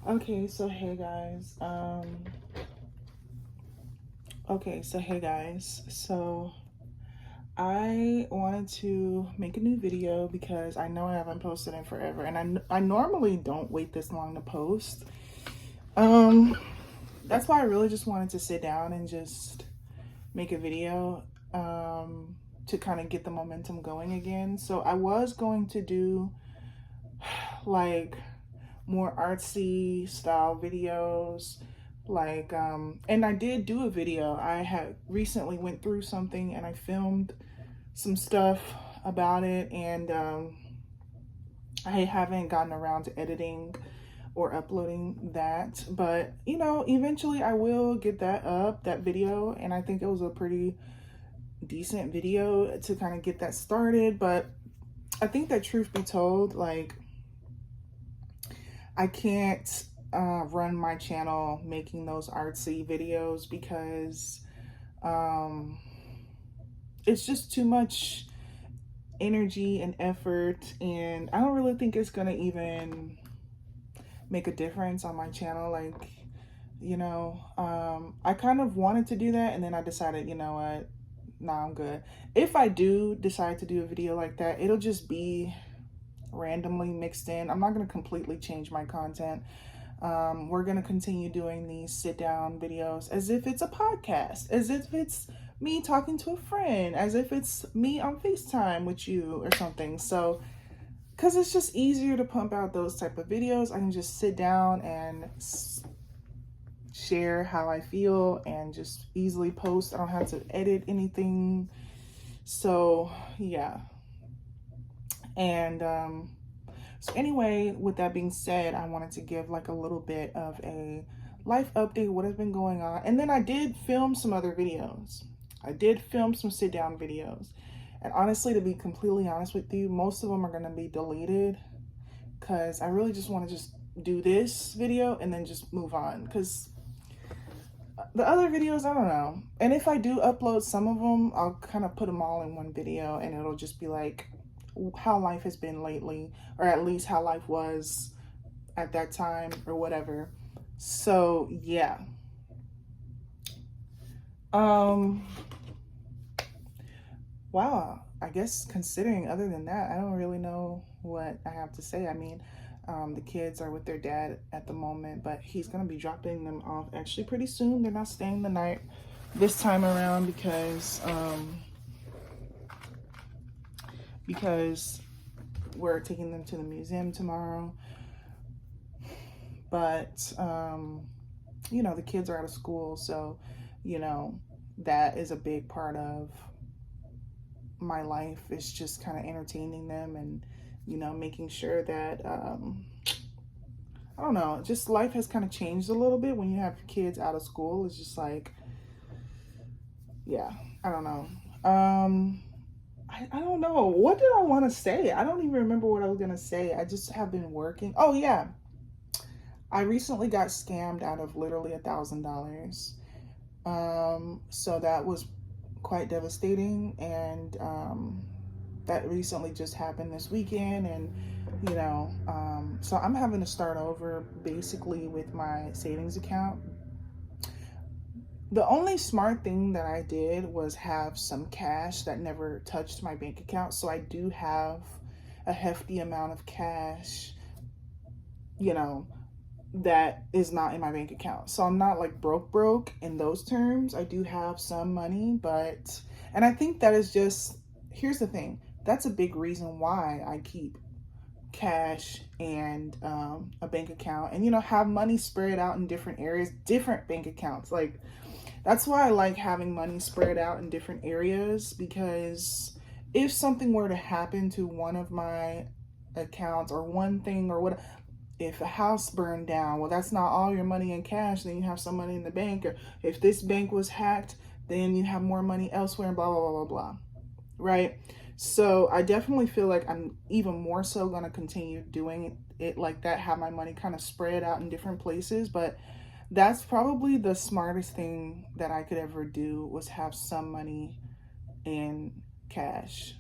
Okay, so hey guys. So I wanted to make a new video because I know I haven't posted in forever, and I normally don't wait this long to post. Um, that's why I really just wanted to sit down and just make a video to kind of get the momentum going again. So I was going to do like more artsy style videos, and I did do a video. I had recently went through something and I filmed some stuff about it, and I haven't gotten around to editing or uploading that, but eventually I will get that video, and I think it was a pretty decent video to kind of get that started. But I think that, truth be told, like, I can't run my channel making those artsy videos because um, it's just too much energy and effort, and I don't really think it's gonna even make a difference on my channel. Like, I kind of wanted to do that, and then I decided, you know what, nah, I'm good. If I do decide to do a video like that, it'll just be randomly mixed in. I'm not going to completely change my content. We're going to continue doing these sit down videos as if it's a podcast, as if it's me talking to a friend, as if it's me on FaceTime with you or something. So, because it's just easier to pump out those type of videos, I can just sit down and share how I feel and just easily post. I don't have to edit anything. So, yeah. And so anyway, with that being said, I wanted to give like a little bit of a life update, what has been going on. And then I did film some other videos. I did film some sit down videos. And honestly, to be completely honest with you, most of them are going to be deleted because I really just want to just do this video and then just move on, because the other videos, I don't know. And if I do upload some of them, I'll kind of put them all in one video, and it'll just be like how life has been lately, or at least how life was at that time or whatever. So yeah. Wow, I guess considering, other than that, I don't really know what I have to say. I mean, the kids are with their dad at the moment, but he's gonna be dropping them off actually pretty soon. They're not staying the night this time around because we're taking them to the museum tomorrow. But the kids are out of school, so that is a big part of my life. It's just kind of entertaining them and making sure that I don't know, just life has kind of changed a little bit when you have kids out of school. It's just like, yeah, I don't know. I don't know. What did I want to say? I don't even remember what I was going to say. I just have been working. Oh, yeah. I recently got scammed out of literally $1,000. So that was quite devastating. And that recently just happened this weekend. And, so I'm having to start over basically with my savings account. The only smart thing that I did was have some cash that never touched my bank account. So I do have a hefty amount of cash, that is not in my bank account. So I'm not like broke in those terms. I do have some money, and I think that is just, here's the thing. That's a big reason why I keep cash and a bank account, and have money spread out in different areas, different bank accounts. Like, that's why I like having money spread out in different areas, because if something were to happen to one of my accounts or one thing or what, if a house burned down, well, that's not all your money in cash. Then you have some money in the bank. Or if this bank was hacked, then you have more money elsewhere, and blah, blah, blah, blah, blah. Right? So I definitely feel like I'm even more so going to continue doing it like that, have my money kind of spread out in different places. But that's probably the smartest thing that I could ever do, was have some money in cash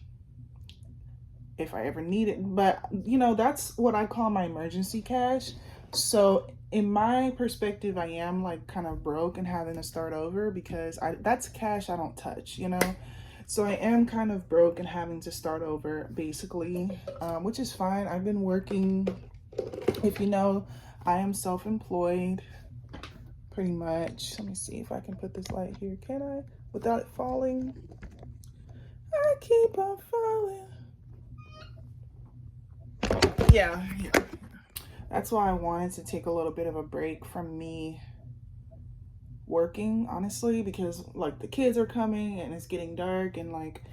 if I ever need it. But that's what I call my emergency cash. So in my perspective, I am like kind of broke and having to start over because that's cash I don't touch, you know? So I am kind of broke and having to start over basically, which is fine. I've been working, if you know, I am self-employed pretty much. Let me see if I can put this light here. Can I? Without it falling? I keep on falling. Yeah, yeah. That's why I wanted to take a little bit of a break from me working, honestly, because like the kids are coming and it's getting dark, and like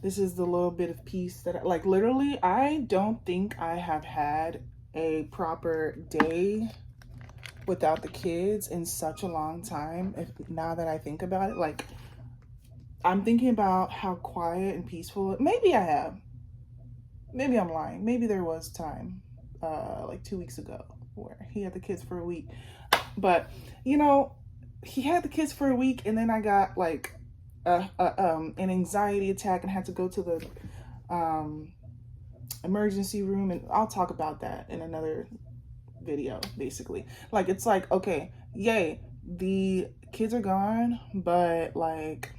this is the little bit of peace that like literally I don't think I have had a proper day without the kids in such a long time. If now that I think about it, like I'm thinking about how quiet and peaceful maybe I have. Maybe I'm lying. Maybe there was time like 2 weeks ago where he had the kids for a week. But you know, he had the kids for a week, and then I got like an anxiety attack and had to go to the emergency room, and I'll talk about that in another video. Basically, like it's like okay, yay, the kids are gone, but like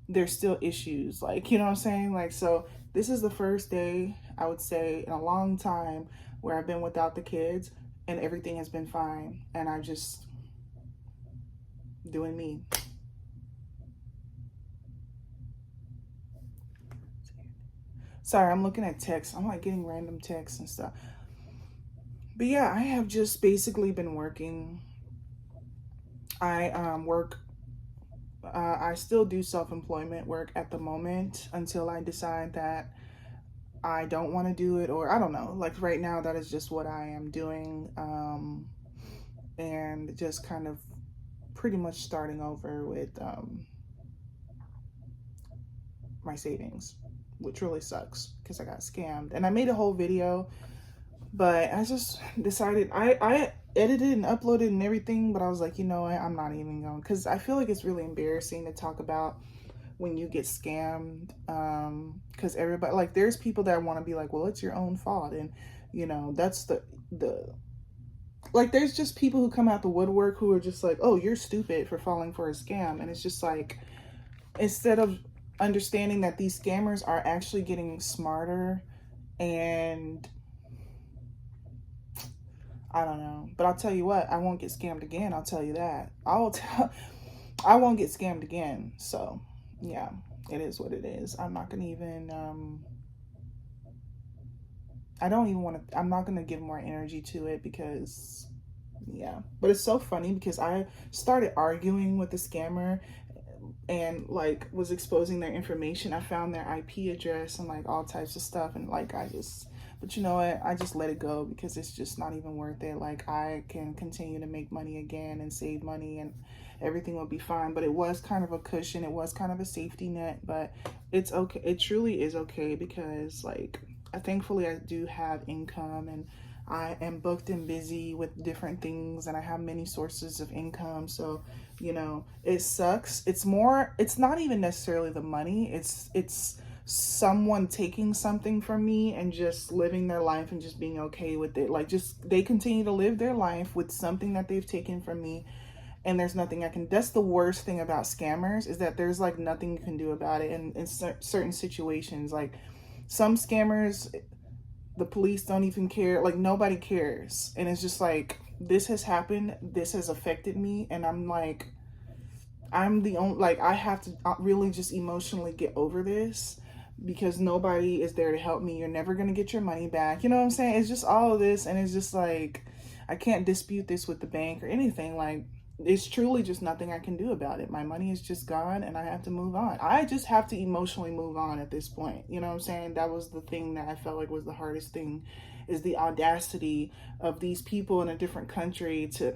there's still issues, like you know what I'm saying, like so this is the first day I would say in a long time where I've been without the kids and everything has been fine, and I just doing me. Sorry, I'm looking at texts. I'm like getting random texts and stuff. But yeah, I have just basically been working. I work. I still do self-employment work at the moment until I decide that I don't want to do it, or I don't know. Like right now, that is just what I am doing, and just kind of pretty much starting over with my savings, which really sucks because I got scammed. And I made a whole video, but I just decided I edited and uploaded and everything, but I was like, you know what, I'm not even going, because I feel like it's really embarrassing to talk about when you get scammed, because everybody, like there's people that want to be like, well, it's your own fault, and you know that's the like there's just people who come out the woodwork who are just like, oh, you're stupid for falling for a scam, and it's just like instead of understanding that these scammers are actually getting smarter, and I don't know, but I'll tell you what, I won't get scammed again. I'll tell you that. I won't get scammed again. So yeah, it is what it is. I'm not gonna even I don't even want to, I'm not gonna give more energy to it because yeah. But it's so funny because I started arguing with the scammer and like was exposing their information. I found their IP address and like all types of stuff, and like I just, but you know what, I just let it go because it's just not even worth it. Like I can continue to make money again and save money and everything will be fine. But it was kind of a cushion, it was kind of a safety net, but it's okay. It truly is okay because like thankfully I do have income, and I am booked and busy with different things, and I have many sources of income. So, you know, it sucks. It's more, it's not even necessarily the money. It's someone taking something from me and just living their life and just being okay with it. Like just they continue to live their life with something that they've taken from me, and there's nothing I can. That's the worst thing about scammers, is that there's like nothing you can do about it in certain situations. Like some scammers, the police don't even care, like nobody cares, and it's just like this has happened, this has affected me, and I'm like I'm the only, like I have to really just emotionally get over this because nobody is there to help me. You're never going to get your money back, you know what I'm saying? It's just all of this, and it's just like I can't dispute this with the bank or anything. Like it's truly just nothing I can do about it. My money is just gone and I have to move on. I just have to emotionally move on at this point. You know what I'm saying? That was the thing that I felt like was the hardest thing, is the audacity of these people in a different country to,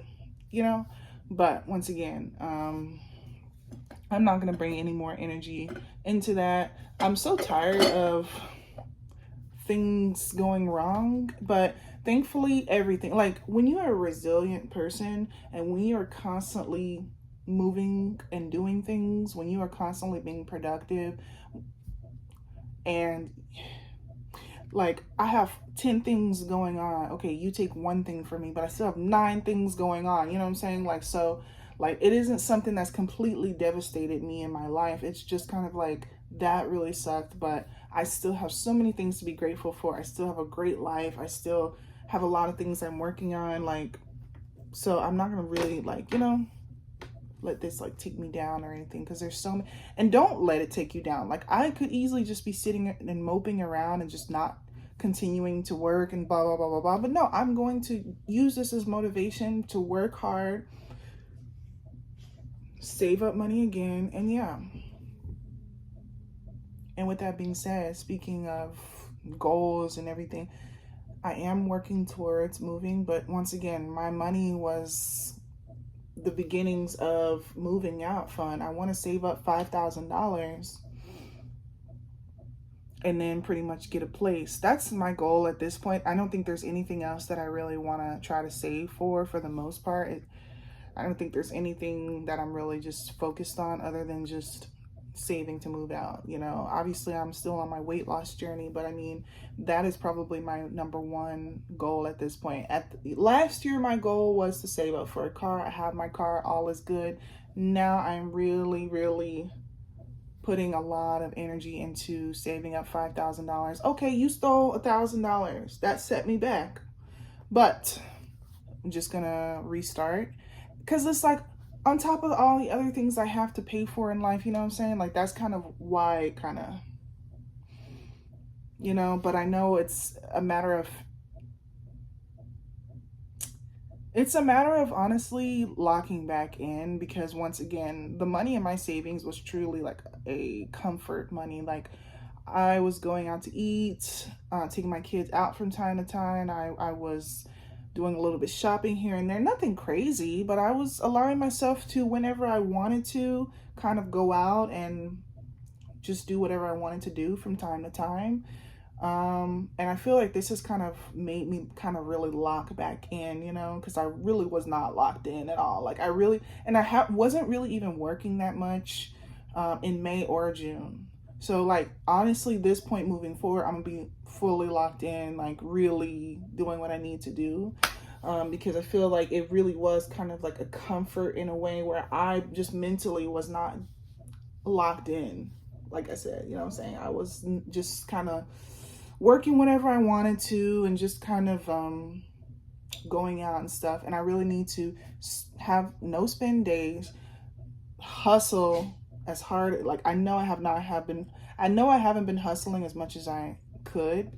you know, but once again, I'm not going to bring any more energy into that. I'm so tired of things going wrong, but thankfully everything, like when you are a resilient person and when you are constantly moving and doing things, when you are constantly being productive, and Like, I have 10 things going on. Okay, you take one thing for me, but I still have 9 things going on. You know what I'm saying? Like, so, like, it isn't something that's completely devastated me in my life. It's just kind of like, that really sucked, but I still have so many things to be grateful for. I still have a great life. I still have a lot of things I'm working on. Like, so I'm not gonna really, like, let this like take me down or anything, because there's so many. And don't let it take you down. Like, I could easily just be sitting and moping around and just not continuing to work and blah blah blah blah blah, but no, I'm going to use this as motivation to work hard, save up money again, and yeah. And with that being said, speaking of goals and everything, I am working towards moving, but once again, my money was the beginnings of moving out fund. I want to save up $5,000 and then pretty much get a place. That's my goal at this point. I don't think there's anything else that I really want to try to save for the most part. I don't think there's anything that I'm really just focused on other than just saving to move out. Obviously I'm still on my weight loss journey, but I mean, that is probably my number one goal at this point. Last year, my goal was to save up for a car. I have my car, all is good. Now I'm really, really putting a lot of energy into saving up $5,000. Okay, you stole $1,000. That set me back, but I'm just gonna restart, because it's like, on top of all the other things I have to pay for in life, you know what I'm saying? Like, that's kind of why but I know it's a matter of honestly locking back in, because once again, the money in my savings was truly like a comfort money. Like, I was going out to eat, taking my kids out from time to time. I was doing a little bit shopping here and there, nothing crazy, but I was allowing myself to, whenever I wanted to, kind of go out and just do whatever I wanted to do from time to time. And I feel like this has kind of made me kind of really lock back in, because I really was not locked in at all. Like, wasn't really even working that much in May or June. So, like, honestly, this point moving forward, I'm gonna be fully locked in, like, really doing what I need to do. Because I feel like it really was kind of like a comfort in a way where I just mentally was not locked in. Like I said, you know what I'm saying? I was just kind of working whenever I wanted to, and just kind of going out and stuff. And I really need to have no spend days, hustle as hard. Like, I know I haven't been hustling as much as I could.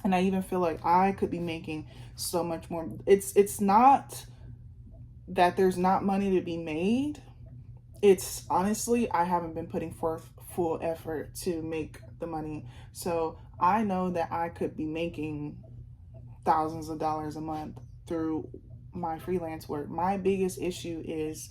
And I even feel like I could be making so much more. It's not that there's not money to be made. It's honestly, I haven't been putting forth full effort to make the money. So I know that I could be making thousands of dollars a month through my freelance work. My biggest issue is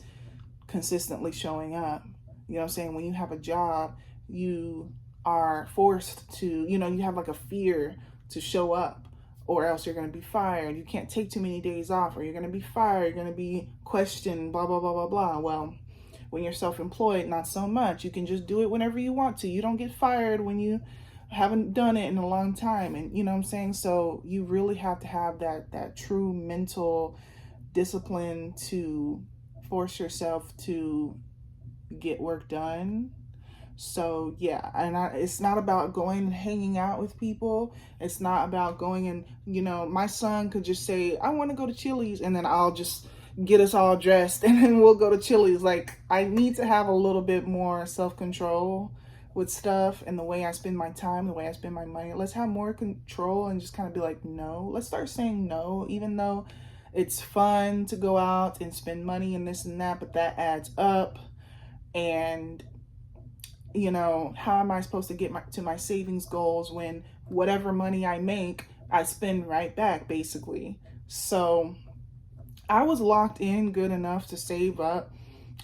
consistently showing up. You know what I'm saying? When you have a job, you are forced to, you have like a fear to show up, or else you're going to be fired. You can't take too many days off, or you're going to be fired. You're going to be questioned, blah, blah, blah, blah, blah. Well, when you're self-employed, not so much. You can just do it whenever you want to. You don't get fired when you haven't done it in a long time. And you know what I'm saying? So you really have to have that true mental discipline to force yourself to get work done. So yeah, and it's not about going and hanging out with people. It's not about going and, my son could just say, I want to go to Chili's, and then I'll just get us all dressed and then we'll go to Chili's. Like, I need to have a little bit more self-control with stuff, and the way I spend my time, the way I spend my money. Let's have more control and just kind of be like, no. Let's start saying no, even though it's fun to go out and spend money and this and that, but that adds up. And how am I supposed to get to my savings goals when whatever money I make, I spend right back, basically? So I was locked in good enough to save up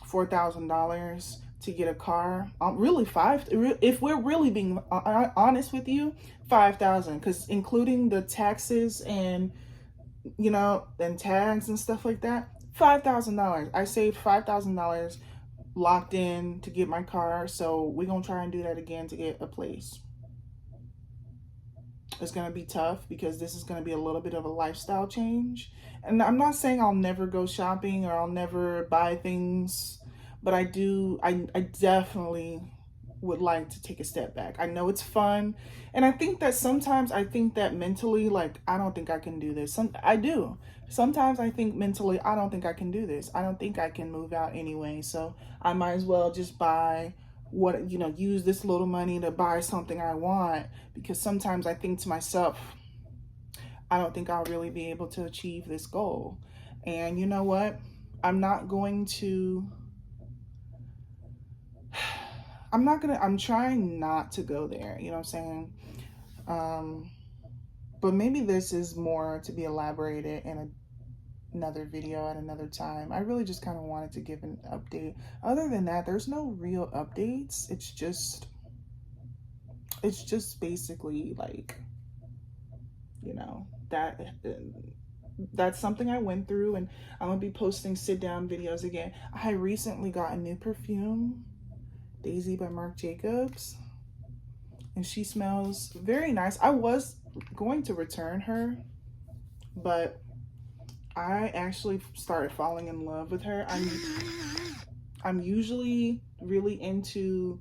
$4,000 to get a car. Really if we're really being honest with you, 5,000, because including the taxes and and tags and stuff like that, $5,000. I saved $5,000 locked in to get my car. So we're gonna try and do that again to get a place. It's going to be tough because this is going to be a little bit of a lifestyle change. And I'm not saying I'll never go shopping or I'll never buy things, but I definitely would like to take a step back. I know it's fun. And I think that sometimes I think that mentally, like, I don't think I can do this. I do. Sometimes I think mentally, I don't think I can do this. I don't think I can move out anyway. So I might as well just buy what, use this little money to buy something I want, because sometimes I think to myself, I don't think I'll really be able to achieve this goal. And you know what? I'm not going to, I'm trying not to go there. You know what I'm saying? But maybe this is more to be elaborated in another video at another time. I really just kind of wanted to give an update. Other than that, there's no real updates. It's just basically like, that's something I went through, and I'm gonna be posting sit down videos again. I recently got a new perfume, Daisy by Marc Jacobs, and she smells very nice. I was going to return her, but I actually started falling in love with her. I'm usually really into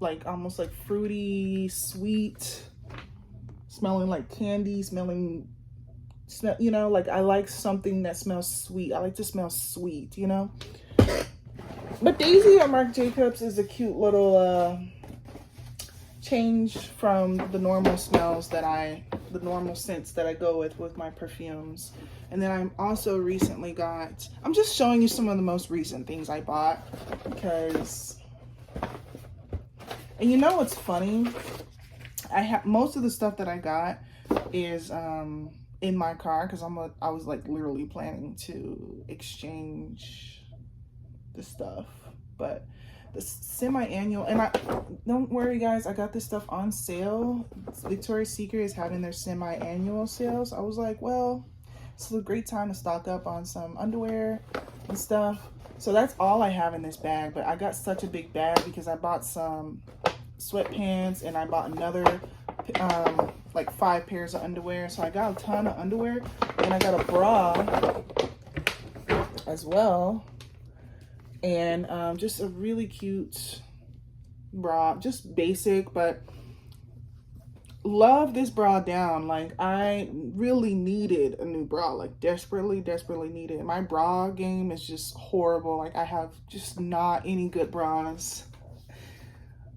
like almost like fruity, sweet, smelling like candy, like I like something that smells sweet. I like to smell sweet, But Daisy by Marc Jacobs is a cute little change from the normal scents that I go with my perfumes. And then I'm also recently I'm just showing you some of the most recent things I bought, because, and what's funny? Most of the stuff that I got is in my car, because I was like literally planning to exchange the stuff. But the semi-annual, and don't worry guys, I got this stuff on sale. Victoria's Secret is having their semi-annual sales. I was like, well, it's a great time to stock up on some underwear and stuff. So that's all I have in this bag, but I got such a big bag because I bought some sweatpants and I bought another like 5 pairs of underwear. So I got a ton of underwear, and I got a bra as well, and just a really cute bra, just basic, but love this bra down. Like, I really needed a new bra, like desperately needed. My bra game is just horrible. Like, I have just not any good bras.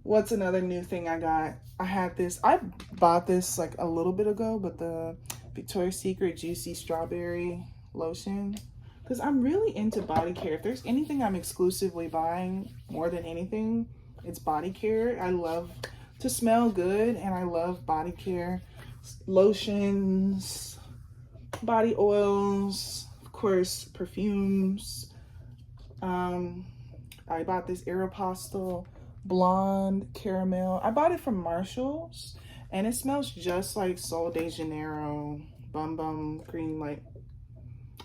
What's another new thing I got? I bought this like a little bit ago, but the Victoria's Secret Juicy Strawberry Lotion, because I'm really into body care. If there's anything I'm exclusively buying more than anything, it's body care. I love to smell good, and I love body care, lotions, body oils, of course, perfumes. I bought this Aeropostale Blonde Caramel. I bought it from Marshall's, and it smells just like Sol de Janeiro Bum Bum Cream. Like,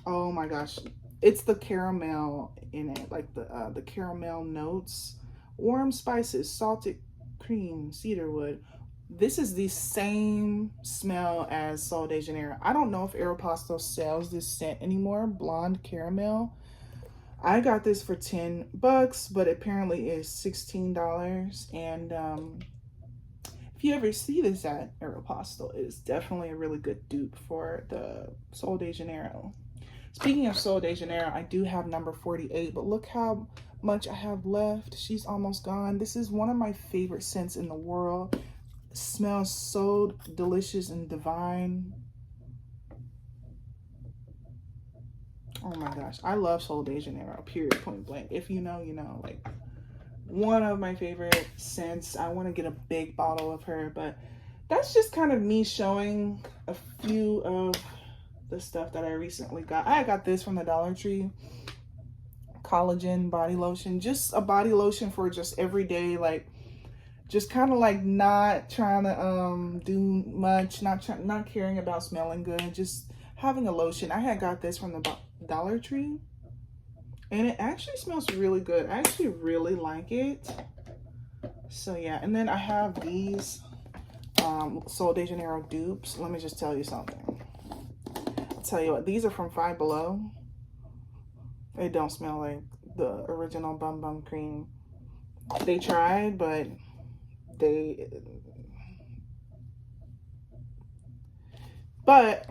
oh my gosh, it's the caramel in it, like the caramel notes, warm spices, salted cream, cedarwood. This is the same smell as Sol de Janeiro. I don't know if Aeropostale sells this scent anymore, Blonde Caramel. I got this for $10, but apparently it's $16. And if you ever see this at Aeropostale, it's definitely a really good dupe for the Sol de Janeiro. Speaking of Sol de Janeiro, I do have number 48, but look how much I have left. She's almost gone. This is one of my favorite scents in the world. It smells so delicious and divine. Oh my gosh, I love Sol de Janeiro, period, point blank. If you know, you know. Like, one of my favorite scents. I want to get a big bottle of her, but that's just kind of me showing a few of the stuff that I recently got. I got this from the Dollar Tree, collagen body lotion. Just a body lotion for just everyday, like, just kind of like not trying to do much, not caring about smelling good, just having a lotion. I had got this from the Dollar Tree, and it actually smells really good. I actually really like it. So yeah, and then I have these Sol de Janeiro dupes. Let me just tell you something. I'll tell you what, these are from Five Below. They don't smell like the original Bum Bum Cream. They tried, but but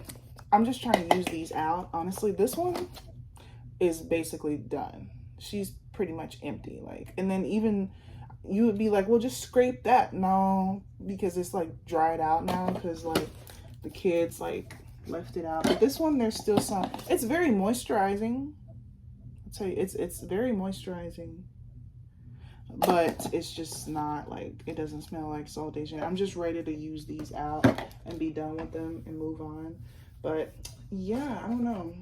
I'm just trying to use these out. Honestly, this one is basically done. She's pretty much empty. Like, and then even you would be like, well, just scrape that. No, because it's like dried out now because like the kids like left it out. But this one, there's still some. It's very moisturizing. I'll tell you, it's very moisturizing. But it's just not like, it doesn't smell like Sol de Janeiro. I'm just ready to use these out and be done with them and move on. But yeah, I don't know.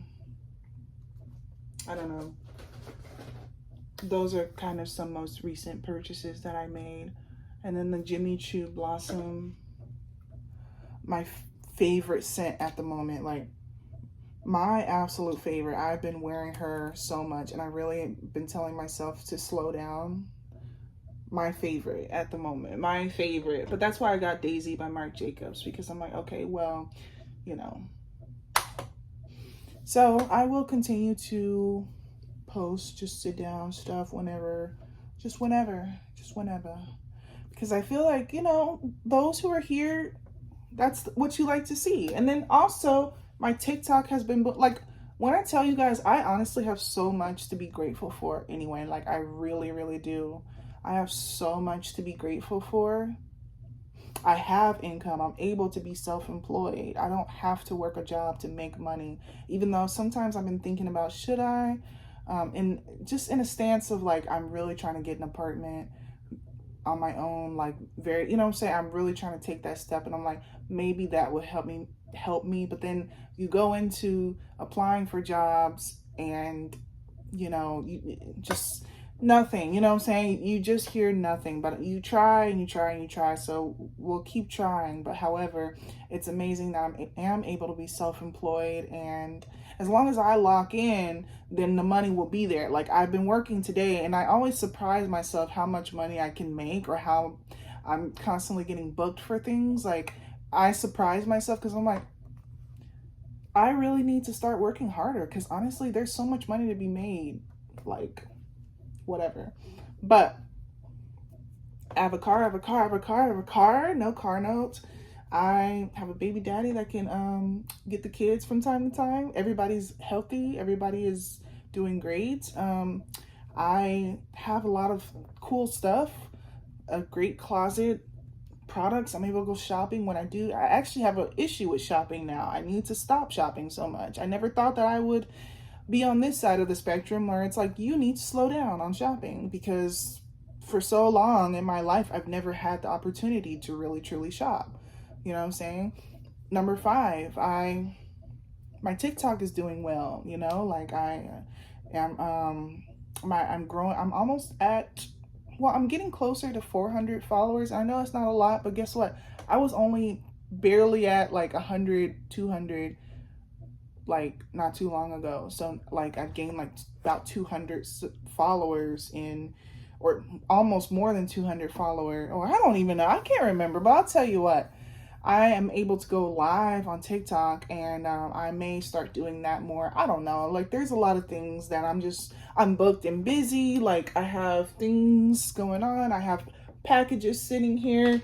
Those are kind of some most recent purchases that I made. And then the Jimmy Choo Blossom, my favorite scent at the moment, like my absolute favorite. I've been wearing her so much and I really been telling myself to slow down. My favorite at the moment, my favorite. But that's why I got Daisy by Marc Jacobs, because I'm like, okay, well, you know. So I will continue to post just sit down stuff whenever, just whenever. Because I feel like, you know, those who are here, that's what you like to see. And then also my TikTok has been, like, when I tell you guys, I honestly have so much to be grateful for anyway. Like, I really, really do. I have so much to be grateful for. I have income. I'm able to be self-employed. I don't have to work a job to make money, even though sometimes I've been thinking about, should I? And just in a stance of like, I'm really trying to get an apartment on my own, like very, you know what I'm saying? I'm really trying to take that step, and I'm like, maybe that would help me. But then you go into applying for jobs and, you know, you just nothing, you know what I'm saying? You just hear nothing, but you try and you try and you try. So we'll keep trying. But however, it's amazing that I am able to be self-employed, and as long as I lock in, then the money will be there. Like, I've been working today and I always surprise myself how much money I can make, or how I'm constantly getting booked for things. Like, I surprise myself because I'm like, I really need to start working harder, because honestly, there's so much money to be made. Like, whatever. But I have a car, no car notes. I have a baby daddy that can get the kids from time to time. Everybody's healthy. Everybody is doing great. I have a lot of cool stuff, a great closet, products. I'm able to go shopping when I do. I actually have an issue with shopping now. I need to stop shopping so much. I never thought that I would be on this side of the spectrum where it's like, you need to slow down on shopping, because for so long in my life, I've never had the opportunity to really truly shop. You know what I'm saying? Number 5, my TikTok is doing well, you know, like I am, I'm growing. I'm almost at, well, I'm getting closer to 400 followers. I know it's not a lot, but guess what? I was only barely at like 100, 200, like not too long ago. So like I gained like about 200 followers in, or almost more than 200 followers, or I don't even know, I can't remember. But I'll tell you what, I am able to go live on TikTok, and I may start doing that more. I don't know, like there's a lot of things that I'm booked and busy. Like, I have things going on, I have packages sitting here.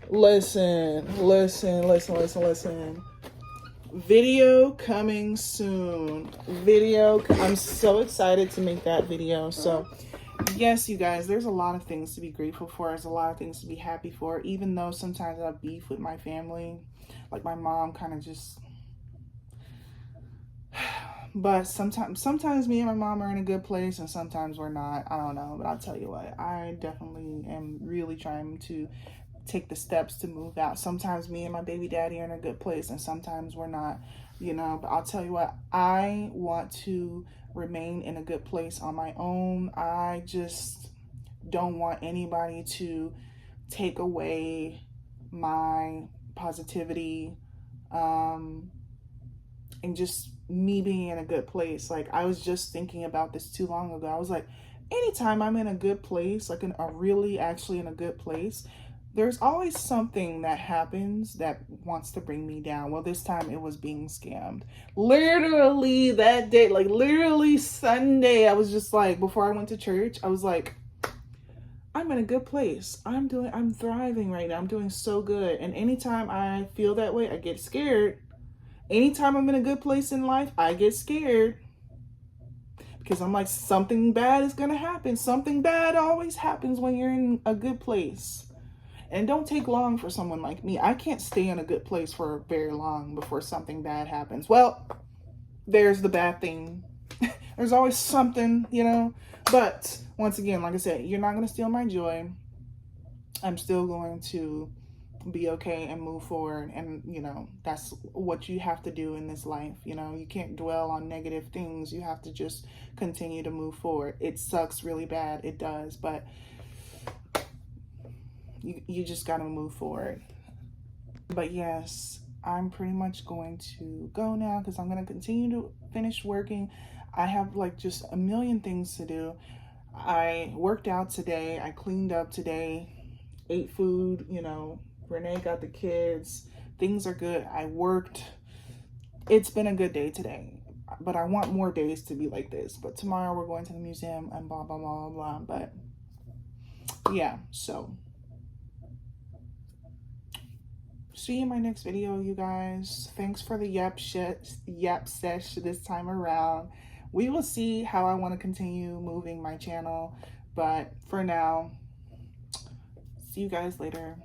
Listen, video coming soon. I'm so excited to make that video. So yes, you guys, there's a lot of things to be grateful for. There's a lot of things to be happy for, even though sometimes I have beef with my family. Like, my mom kind of just, but sometimes me and my mom are in a good place, and sometimes we're not. I don't know, but I'll tell you what, I definitely am really trying to take the steps to move out. Sometimes me and my baby daddy are in a good place, and sometimes we're not, you know. But I'll tell you what, I want to remain in a good place on my own. I just don't want anybody to take away my positivity, and just me being in a good place. Like, I was just thinking about this too long ago. I was like, anytime I'm in a good place, like in a really actually in a good place, There's always something that happens that wants to bring me down. Well, this time it was being scammed. Literally that day, like literally Sunday, I was just like, before I went to church, I was like, I'm in a good place. I'm thriving right now. I'm doing so good. And anytime I feel that way, I get scared. Anytime I'm in a good place in life, I get scared because I'm like, something bad is going to happen. Something bad always happens when you're in a good place. And don't take long for someone like me. I can't stay in a good place for very long before something bad happens. Well, there's the bad thing. There's always something, you know. But once again, like I said, you're not going to steal my joy. I'm still going to be okay and move forward. And, you know, that's what you have to do in this life. You know, you can't dwell on negative things. You have to just continue to move forward. It sucks really bad. It does. But you just got to move forward. But yes, I'm pretty much going to go now because I'm going to continue to finish working. I have like just a million things to do. I worked out today. I cleaned up today, ate food, you know, Renee got the kids. Things are good. I worked. It's been a good day today. But I want more days to be like this. But tomorrow we're going to the museum and blah, blah, blah, blah. But yeah, so see you in my next video, you guys. Thanks for the yap sesh this time around. We will see how I want to continue moving my channel. But for now, see you guys later.